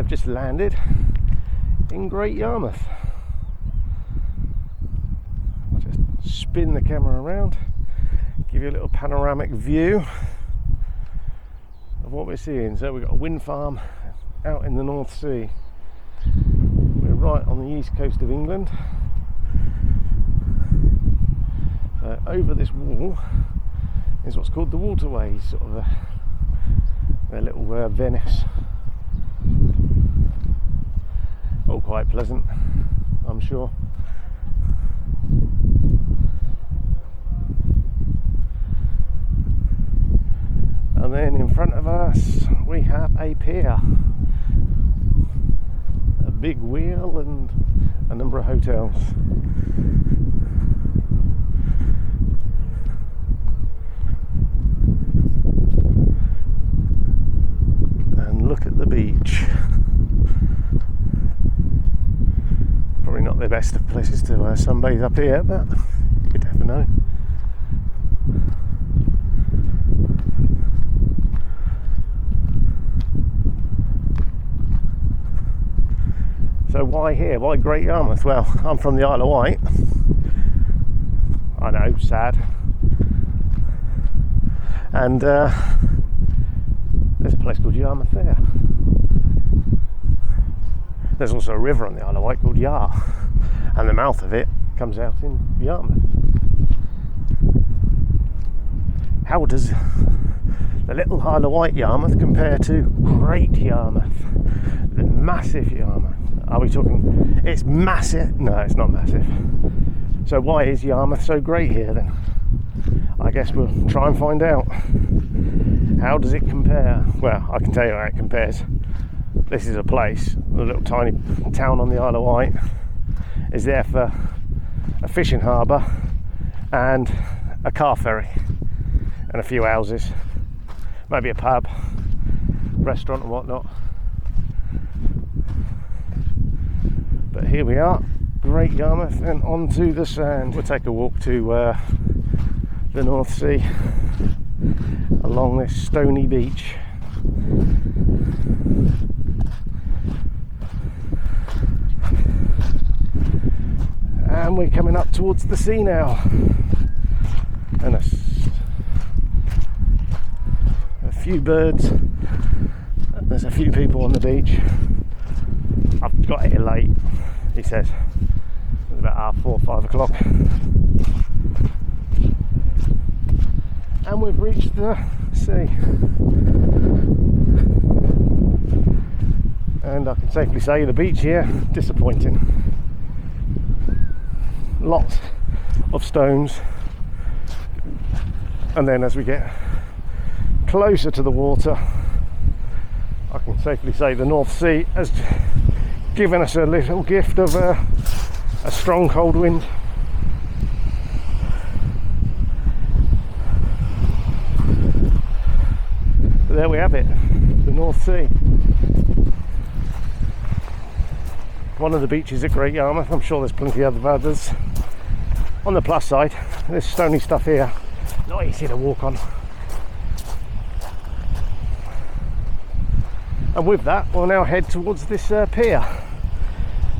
I've just landed in Great Yarmouth. I'll just spin the camera around, give you a little panoramic view of what we're seeing. So we've got a wind farm out in the North Sea. We're right on the east coast of England. So over this wall is what's called the waterways, sort of a little Venice. All quite pleasant, I'm sure. And then in front of us we have a pier, a big wheel and a number of hotels. And look at the beach. Probably not the best of places to sunbathe up here, but you could never know. So why here? Why Great Yarmouth? Well, I'm from the Isle of Wight. I know, sad. And there's a place called Yarmouth there. There's also a river on the Isle of Wight called Yar, and the mouth of it comes out in Yarmouth. How does the little Isle of Wight Yarmouth compare to Great Yarmouth, the massive Yarmouth? Are we talking, it's massive? No, it's not massive. So why is Yarmouth so great here then? I guess we'll try and find out. How does it compare? Well, I can tell you how it compares. This is a place, a little tiny town on the Isle of Wight, is there for a fishing harbour and a car ferry and a few houses, maybe a pub, restaurant and whatnot. But here we are, Great Yarmouth, and onto the sand. We'll take a walk to the North Sea along this stony beach. And we're coming up towards the sea now, and a few birds. There's a few people on the beach. I've got here late, he says. It's about 4:30, 5 o'clock. And we've reached the sea. And I can safely say the beach here, disappointing. Lots of stones. And then as we get closer to the water, I can safely say the North Sea has given us a little gift of a strong cold wind. But there we have it, the North Sea. One of the beaches at Great Yarmouth. I'm sure there's plenty of others. On the plus side, this stony stuff here, not easy to walk on. And with that, we'll now head towards this pier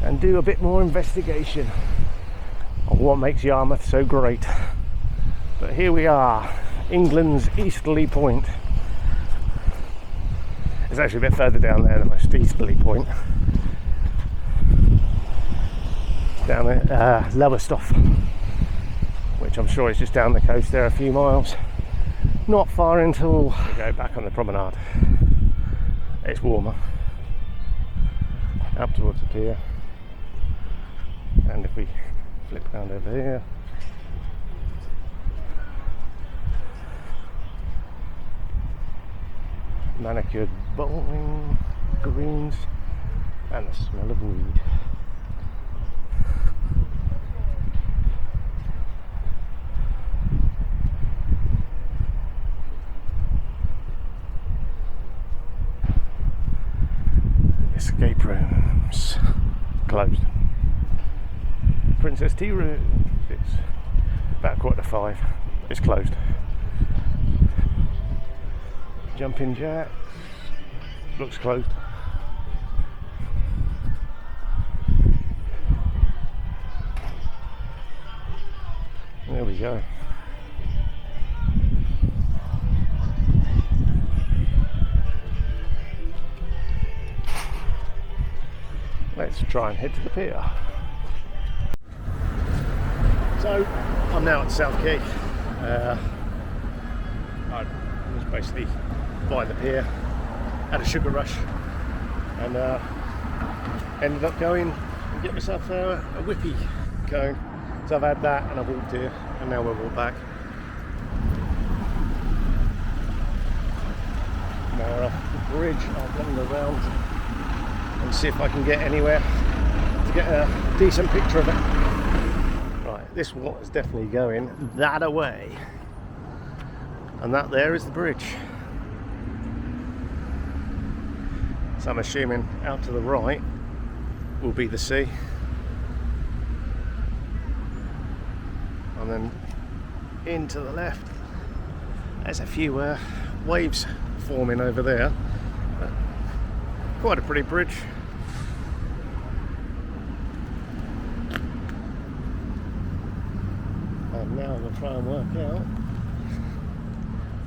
and do a bit more investigation on what makes Yarmouth so great. But here we are, England's easterly point. It's actually a bit further down there, the most easterly point. Down at Lowestoft, which I'm sure is just down the coast there a few miles. Not far until we go back on the promenade. It's warmer. Up towards the pier. And if we flip around over here, manicured bowling greens and the smell of weed. Escape rooms closed. Princess Tea Room, it's about 5:15, it's closed. Jumping Jacks looks closed. we go. Let's try and head to the pier. So I'm now at South Quay. I was basically by the pier, had a sugar rush, and ended up going and get myself a whippy cone. So I've had that and I've walked here, and now we'll walk back. Now we're off the bridge. I'll wander around and see if I can get anywhere to get a decent picture of it. Right, this water's definitely going that away, and that there is the bridge. So I'm assuming out to the right will be the sea, and then into the left there's a few waves forming over there. Quite a pretty bridge. And now we'll try and work out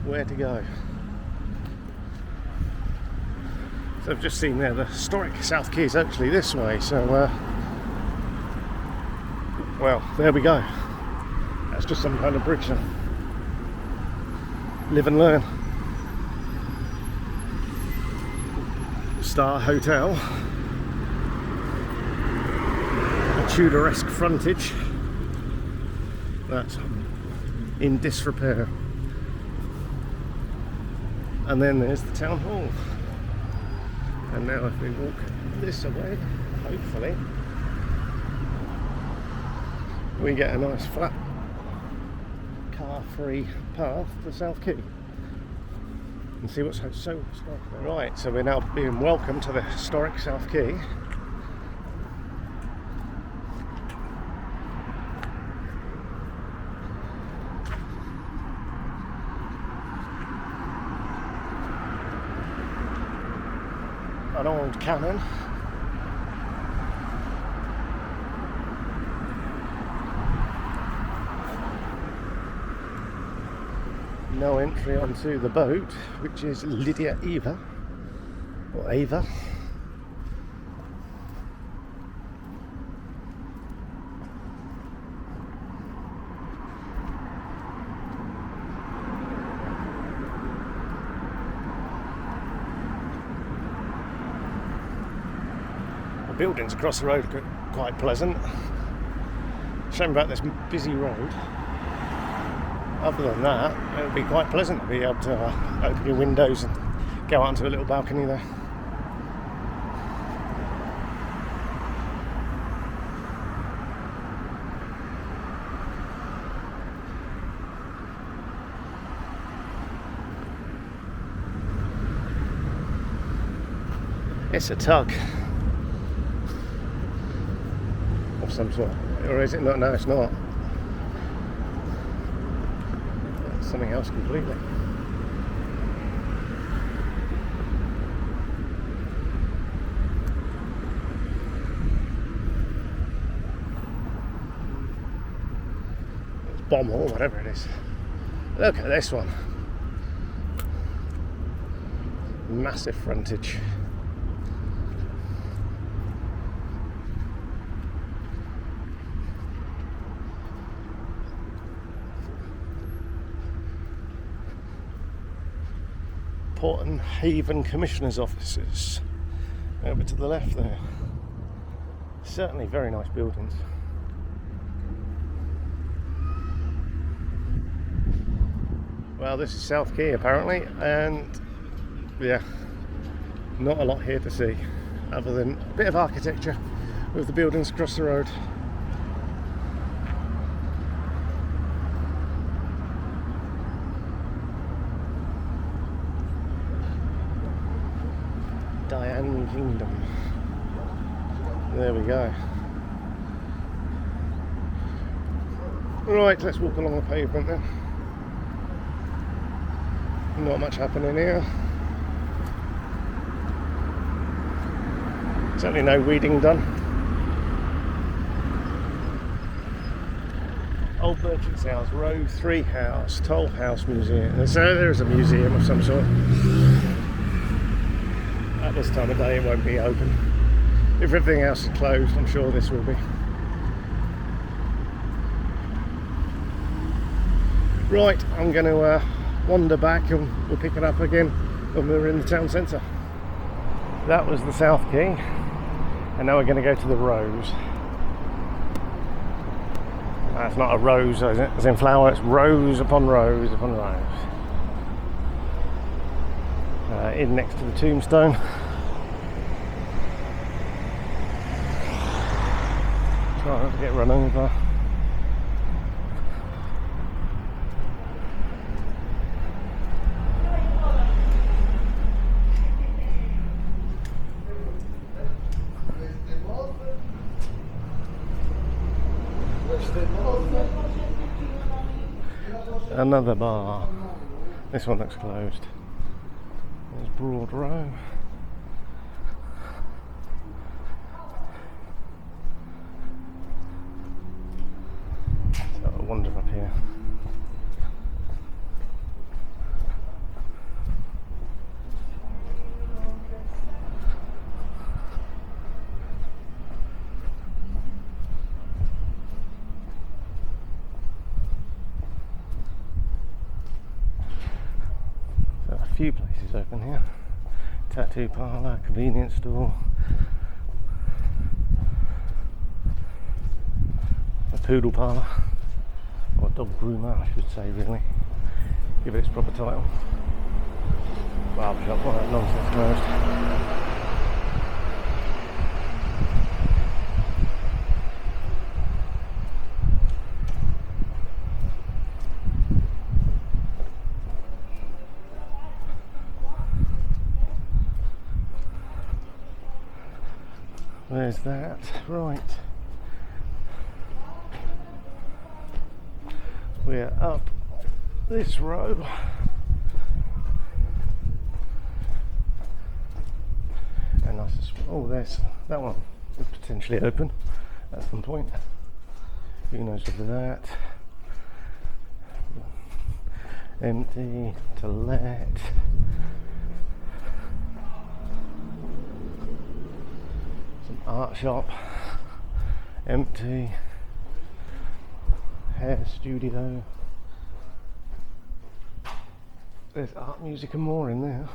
where to go. So I've just seen there the historic South Quay is actually this way, so well, there we go. That's just some kind of bridge now. Live and learn. Star Hotel, a Tudoresque frontage that's in disrepair, and then there's the town hall. And now if we walk this way, hopefully we get a nice flat car-free path to South Quay and see what's so historic there. Right, so we're now being welcomed to the historic South Quay. An old cannon. No entry onto the boat, which is Lydia Eva, or Ava. The buildings across the road are quite pleasant. Shame about this busy road. Other than that, it would be quite pleasant to be able to open your windows and go out onto a little balcony there. It's a tug of some sort, or is it not? No, it's not. Something else completely. It's bomb or whatever it is. Look at this one. Massive frontage. Port and Haven Commissioner's offices over to the left there. Certainly very nice buildings. Well, this is South Quay apparently, and yeah, not a lot here to see other than a bit of architecture with the buildings across the road. Diane Kingdom. There we go. Right, let's walk along the pavement then. Not much happening here. Certainly no weeding done. Old Merchant's House, Row 3 House, Toll House Museum. So there is a museum of some sort. At this time of day it won't be open. If everything else is closed, I'm sure this will be. Right, I'm going to wander back and we'll pick it up again when we're in the town centre. That was the South Quay, and now we're going to go to the Rose. That's not a rose as in flower, it's rows upon rows upon rows. In next to the tombstone. Try not to get run over. Another bar. This one looks closed. There's Broad Row. So I'll wander up here. Few places open here. Tattoo parlour, convenience store, a poodle parlour, or a dog groomer I should say, really. Give it its proper title. Barber shop, all that nonsense closed. Where's that? Right. We're up this row. And I suspect, oh, there's that one could potentially open at some point. Who knows whether that. Empty, to let. Art shop, empty, hair studio, there's art, music and more in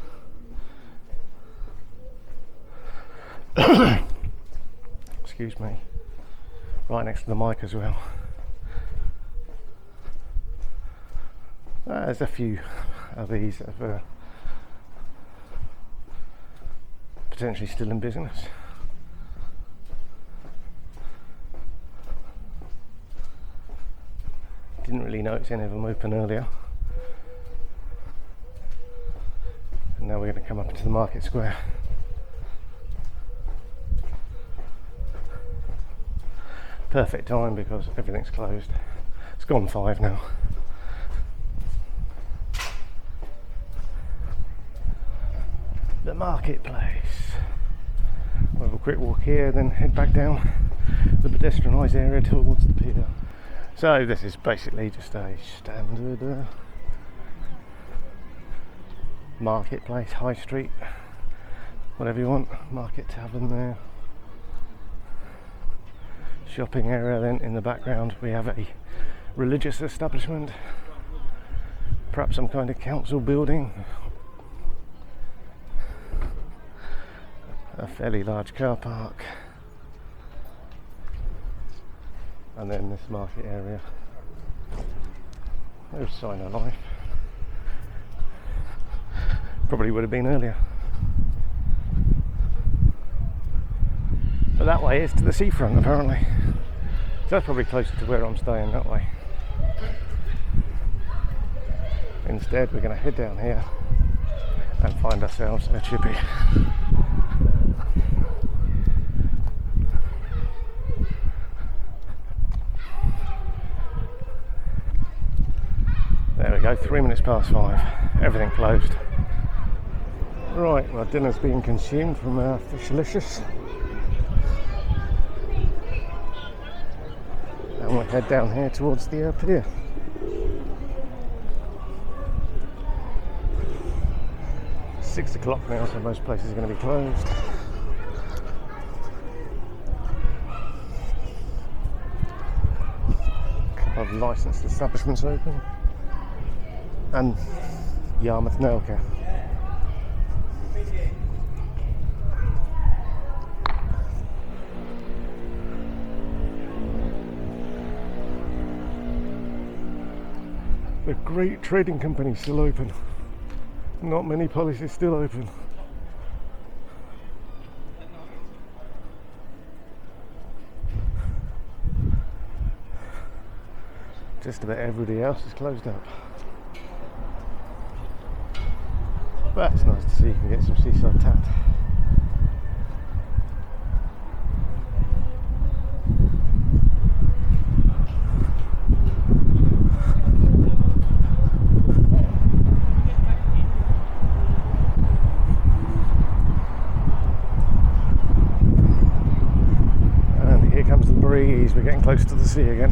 there. Excuse me. Right next to the mic as well. There's a few of these that are potentially still in business. Didn't really notice any of them open earlier. And now we're going to come up into the market square. Perfect time because everything's closed. It's gone 5 now. The marketplace. We'll have a quick walk here, then head back down the pedestrianised area towards the pier. So this is basically just a standard marketplace, high street, whatever you want, market tavern there. Shopping area, then in the background we have a religious establishment, perhaps some kind of council building, a fairly large car park. And then this market area. There's Sign of Life. Probably would have been earlier. But that way is to the seafront apparently. So that's probably closer to where I'm staying that way. Instead we're going to head down here and find ourselves a chippy. There we go, 3 minutes past 5, everything closed. Right, well, dinner's being consumed from Fishlicious. And we're I head down here towards the pier. It's 6 o'clock now, so most places are going to be closed. A couple of licensed establishments open. And Yarmouth Nail Care. The Great Trading Company still open. Not many places still open. Just about everybody else is closed up. But it's nice to see you can get some seaside tat. And here comes the breeze, we're getting close to the sea again.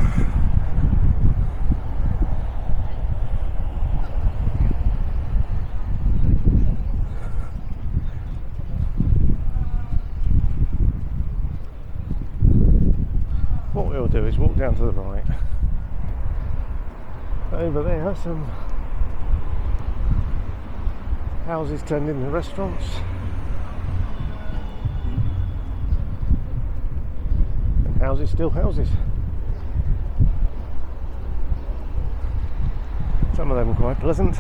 What we'll do is walk down to the right. Over there, some houses turned into restaurants. And houses still houses. Some of them are quite pleasant.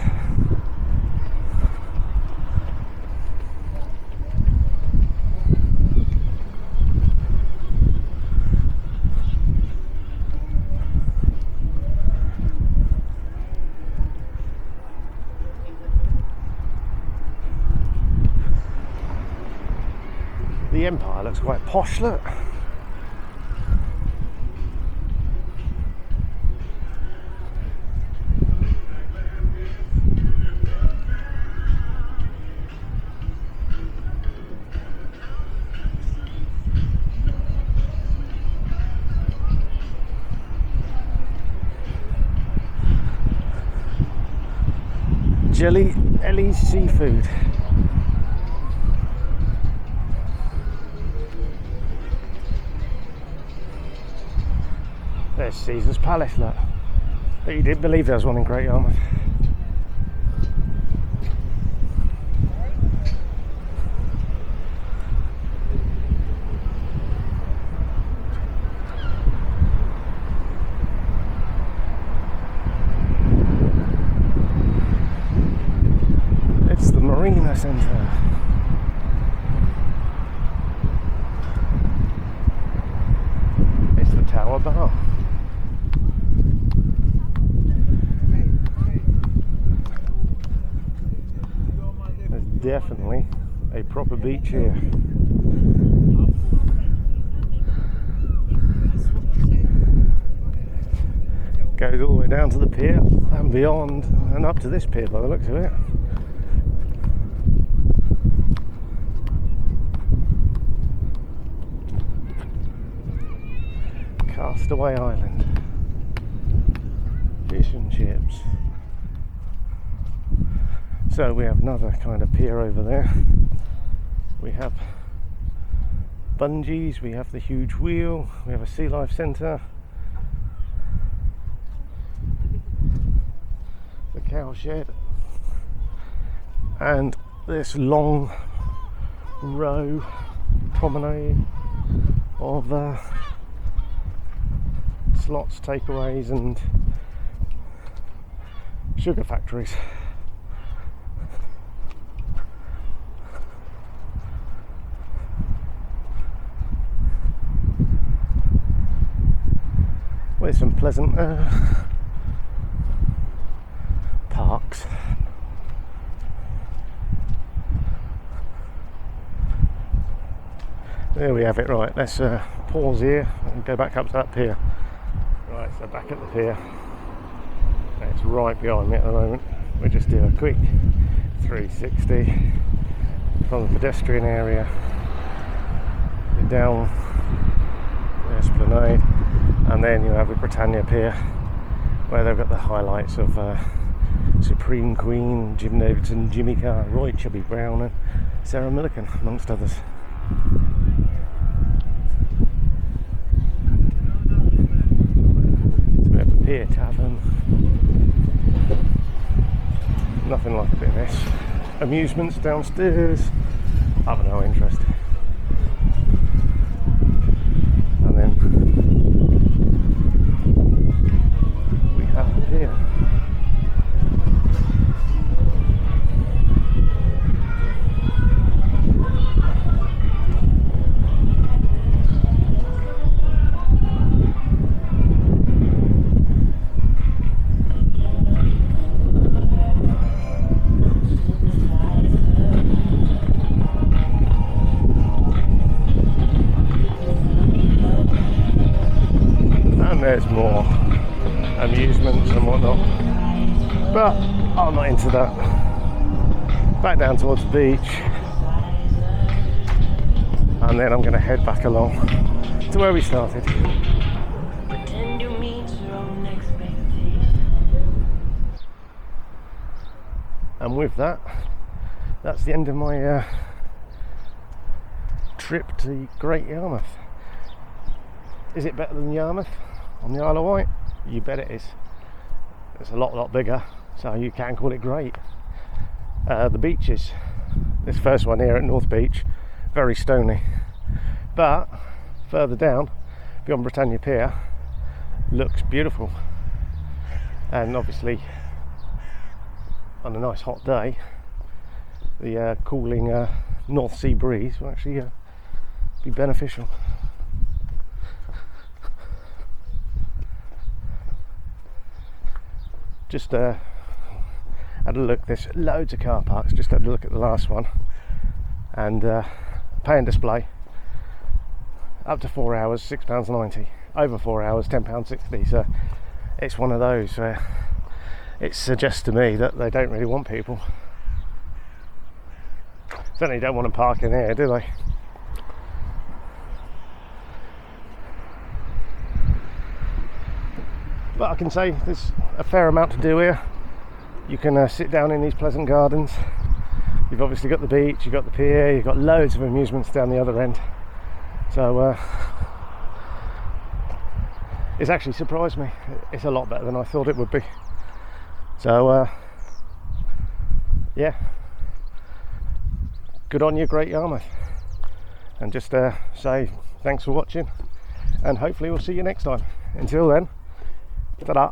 The Empire looks quite posh, look. Jelly Ellie's Seafood. There's Caesar's Palace, look. But you didn't believe there was one in Great Yarmouth. It's the Marina Centre. It's the Tower Bar. Definitely a proper beach here. Goes all the way down to the pier and beyond and up to this pier by the looks of it. Castaway Island. Fish and chips. So we have another kind of pier over there. We have bungees, we have the huge wheel, we have a sea life centre, the cow shed, and this long row promenade of slots, takeaways and sugar factories. With some pleasant parks. There we have it. Right, let's pause here and go back up to that pier. Right, so back at the pier. It's right behind me at the moment. We'll just do a quick 360 from the pedestrian area down Esplanade, and then you have the Britannia Pier, where they've got the highlights of Supreme Queen, Jim Davidson, Jimmy Carr, Roy Chubby Brown, and Sarah Millican, amongst others. So we have the Pier Tavern. Nothing like a bit of this. Amusements downstairs. I've no interest. And then we have the pier. There's more amusements and whatnot, but I'm not into that. Back down towards the beach, and then I'm going to head back along to where we started. And with that, that's the end of my trip to Great Yarmouth. Is it better than Yarmouth on the Isle of Wight? You bet it is. It's a lot bigger, so you can call it great. The beaches, this first one here at North Beach, very stony, but further down beyond Britannia Pier looks beautiful. And obviously on a nice hot day, the cooling North Sea breeze will actually be beneficial. Just had a look, there's loads of car parks, just had a look at the last one, and pay and display up to 4 hours £6.90, over 4 hours £10.60, so it's one of those where it suggests to me that they don't really want people. Certainly don't want to park in here, do they? But I can say there's a fair amount to do here. You can sit down in these pleasant gardens. You've obviously got the beach, you've got the pier, you've got loads of amusements down the other end. So it's actually surprised me. It's a lot better than I thought it would be. So yeah, good on you, Great Yarmouth. And just say thanks for watching, and hopefully we'll see you next time. Until then, ta-da.